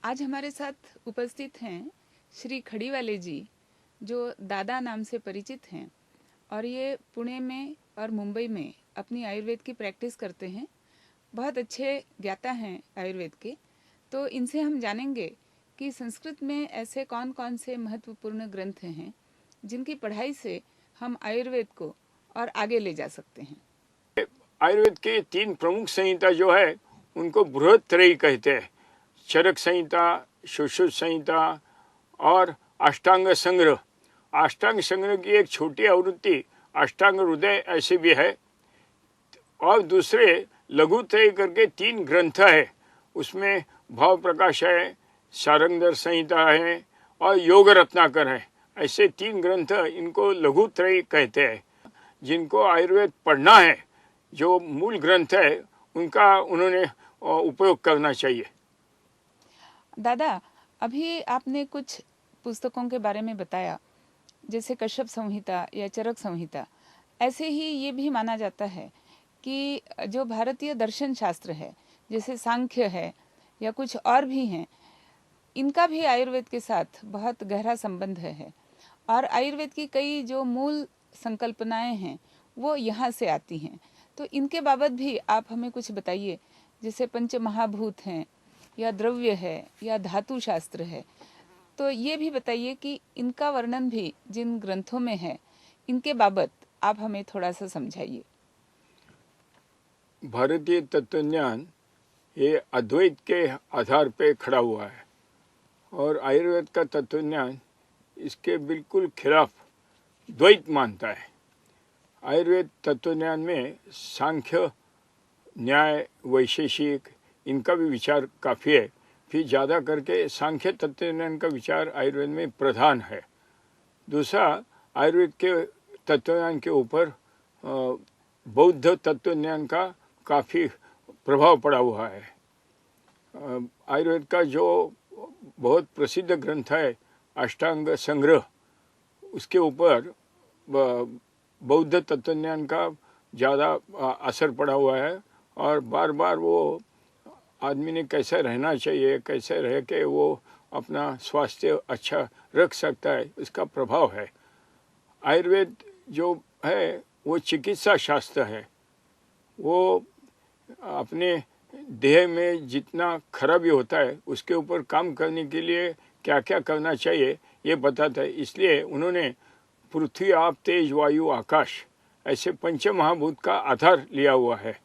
आज हमारे साथ उपस्थित हैं श्री खड़ीवाले जी, जो दादा नाम से परिचित हैं और ये पुणे में और मुंबई में अपनी आयुर्वेद की प्रैक्टिस करते हैं। बहुत अच्छे ज्ञाता हैं आयुर्वेद के। तो इनसे हम जानेंगे कि संस्कृत में ऐसे कौन कौन से महत्वपूर्ण ग्रंथ हैं जिनकी पढ़ाई से हम आयुर्वेद को और आगे ले जा सकते हैं। आयुर्वेद के 3 प्रमुख संहिता जो है उनको बृहत्त्रयी कहते हैं। चरक संहिता, सुश्रुत संहिता और अष्टांग संग्रह। अष्टांग संग्रह की एक छोटी आवृत्ति अष्टांग हृदय ऐसे भी है और दूसरे लघुत्रयी करके 3 ग्रंथ है। उसमें भाव प्रकाश है, सारंगधर संहिता है और योग रत्नाकर है। ऐसे 3 ग्रंथ इनको लघुत्रयी कहते हैं। जिनको आयुर्वेद पढ़ना है, जो मूल ग्रंथ है उनका उन्होंने उपयोग करना चाहिए। दादा, अभी आपने कुछ पुस्तकों के बारे में बताया, जैसे कश्यप संहिता या चरक संहिता। ऐसे ही ये भी माना जाता है कि जो भारतीय दर्शन शास्त्र है, जैसे सांख्य है या कुछ और भी हैं, इनका भी आयुर्वेद के साथ बहुत गहरा संबंध है और आयुर्वेद की कई जो मूल संकल्पनाएं हैं वो यहाँ से आती हैं। तो इनके बाबत भी आप हमें कुछ बताइए, जैसे पंच महाभूत हैं या द्रव्य है या धातु शास्त्र है। तो ये भी बताइए कि इनका वर्णन भी जिन ग्रंथों में है, इनके बाबत आप हमें थोड़ा सा समझाइए। भारतीय तत्वज्ञान ये अद्वैत के आधार पे खड़ा हुआ है और आयुर्वेद का तत्वज्ञान इसके बिल्कुल खिलाफ द्वैत मानता है। आयुर्वेद तत्वज्ञान में सांख्य, न्याय, वैशेषिक इनका भी विचार काफ़ी है। फिर ज़्यादा करके सांख्य तत्वज्ञान का विचार आयुर्वेद में प्रधान है। दूसरा, आयुर्वेद के तत्वज्ञान के ऊपर बौद्ध तत्वज्ञान का काफ़ी प्रभाव पड़ा हुआ है। आयुर्वेद का जो बहुत प्रसिद्ध ग्रंथ है अष्टांग संग्रह, उसके ऊपर बौद्ध तत्वज्ञान का ज़्यादा असर पड़ा हुआ है और बार बार वो आदमी ने कैसे रहना चाहिए, कैसे रह के वो अपना स्वास्थ्य अच्छा रख सकता है, इसका प्रभाव है। आयुर्वेद जो है वो चिकित्सा शास्त्र है। वो अपने देह में जितना खराबी होता है उसके ऊपर काम करने के लिए क्या क्या करना चाहिए ये बताता है। इसलिए उन्होंने पृथ्वी, आप, तेज, वायु, आकाश ऐसे पंच महाभूत का आधार लिया हुआ है।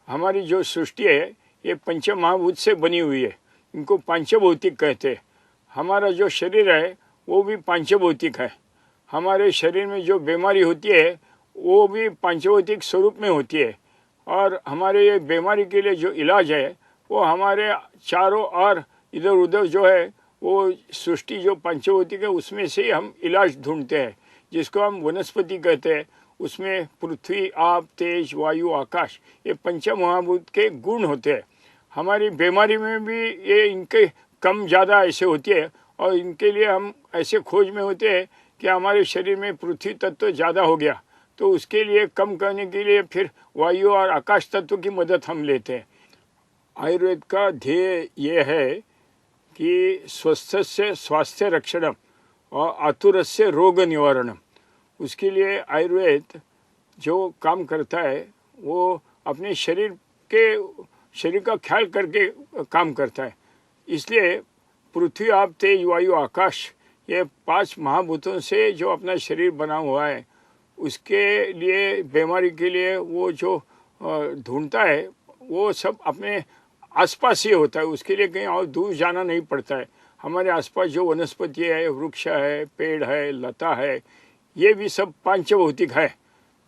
हमारी जो सृष्टि है ये पंच महाभूत से बनी हुई है। इनको पांचभौतिक कहते हैं। हमारा जो शरीर है वो भी पांचभौतिक है। हमारे शरीर में जो बीमारी होती है वो भी पांचभौतिक स्वरूप में होती है और हमारे ये बीमारी के लिए जो इलाज है वो हमारे चारों ओर इधर उधर जो है वो सृष्टि जो पंचभौतिक है उसमें से हम इलाज ढूंढते हैं, जिसको हम वनस्पति कहते हैं। उसमें पृथ्वी, आप, तेज, वायु, आकाश ये पंच महाभूत के गुण होते हैं। हमारी बीमारी में भी ये इनके कम ज़्यादा ऐसे होती है और इनके लिए हम ऐसे खोज में होते हैं कि हमारे शरीर में पृथ्वी तत्व ज़्यादा हो गया तो उसके लिए कम करने के लिए फिर वायु और आकाश तत्व की मदद हम लेते हैं। आयुर्वेद का ध्येय ये है कि स्वस्थस्य स्वास्थ्य रक्षणम और आतुरस्य रोग निवारणम। उसके लिए आयुर्वेद जो काम करता है वो अपने शरीर का ख्याल करके काम करता है। इसलिए पृथ्वी, आप, तेज, वायु, आकाश ये 5 महाभूतों से जो अपना शरीर बना हुआ है उसके लिए बीमारी के लिए वो जो ढूंढता है वो सब अपने आसपास ही होता है। उसके लिए कहीं और दूर जाना नहीं पड़ता है। हमारे आसपास जो वनस्पति है, वृक्ष है, पेड़ है, लता है, ये भी सब पांचभौतिक है।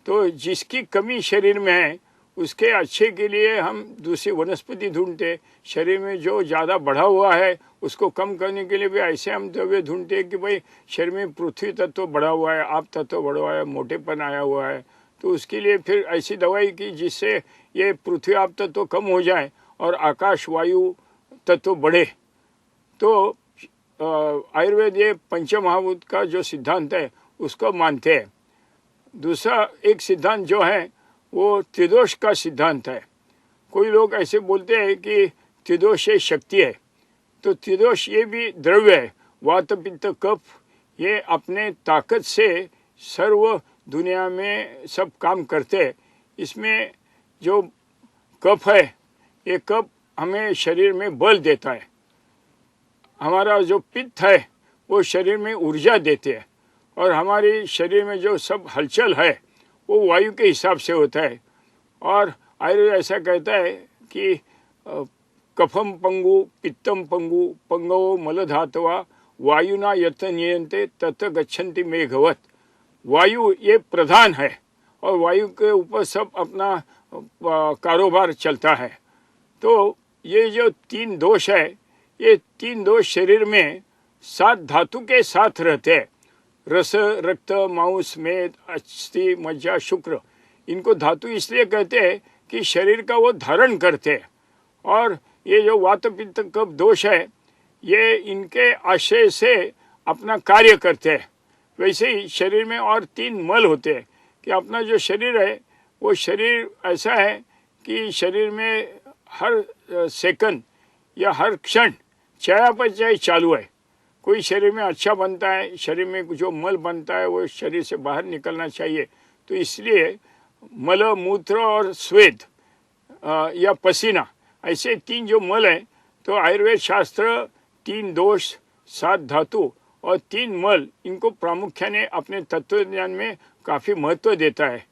तो जिसकी कमी शरीर में है उसके अच्छे के लिए हम दूसरी वनस्पति ढूंढते। शरीर में जो ज़्यादा बढ़ा हुआ है उसको कम करने के लिए भी ऐसे हम द्रव्य ढूंढते हैं कि भाई शरीर में पृथ्वी तत्व बढ़ा हुआ है, आप तत्व बढ़ा हुआ है, मोटेपन आया हुआ है, तो उसके लिए फिर ऐसी दवाई की जिससे ये पृथ्वी आप तत्व कम हो जाए और आकाश वायु तत्व बढ़े। तो आयुर्वेद ये पंचमहाभूत का जो सिद्धांत है उसको मानते हैं। दूसरा एक सिद्धांत जो है वो त्रिदोष का सिद्धांत है। कोई लोग ऐसे बोलते हैं कि त्रिदोष शक्ति है। तो त्रिदोष ये भी द्रव्य है, वात पित्त कफ, ये अपने ताकत से सर्व दुनिया में सब काम करते हैं। इसमें जो कफ है, ये कफ हमें शरीर में बल देता है। हमारा जो पित्त है वो शरीर में ऊर्जा देते हैं, और हमारे शरीर में जो सब हलचल है वो वायु के हिसाब से होता है। और आयुर्वेद ऐसा कहता है कि कफम पंगु पित्तम पंगु पंगवो मलधातवा वायुना यत नियंते तत गच्छन्ति मेघवत। वायु ये प्रधान है और वायु के ऊपर सब अपना कारोबार चलता है। तो ये जो 3 दोष है, ये 3 दोष शरीर में 7 धातु के साथ रहते हैं। रस, रक्त, मांस, मेद, अस्थि, मज्जा, शुक्र, इनको धातु इसलिए कहते हैं कि शरीर का वो धारण करते हैं। और ये जो वात पित्त कफ दोष है, ये इनके आश्रय से अपना कार्य करते हैं। वैसे ही शरीर में और 3 मल होते हैं कि अपना जो शरीर है वो शरीर ऐसा है कि शरीर में हर सेकंड या हर क्षण चयापचय चालू है। कोई शरीर में अच्छा बनता है, शरीर में जो मल बनता है वो शरीर से बाहर निकलना चाहिए। तो इसलिए मल, मूत्र और स्वेद या पसीना, ऐसे 3 जो मल हैं, तो आयुर्वेद शास्त्र 3 दोष, 7 धातु और 3 मल, इनको प्रामुख्य ने अपने तत्व ज्ञान में काफ़ी महत्व देता है।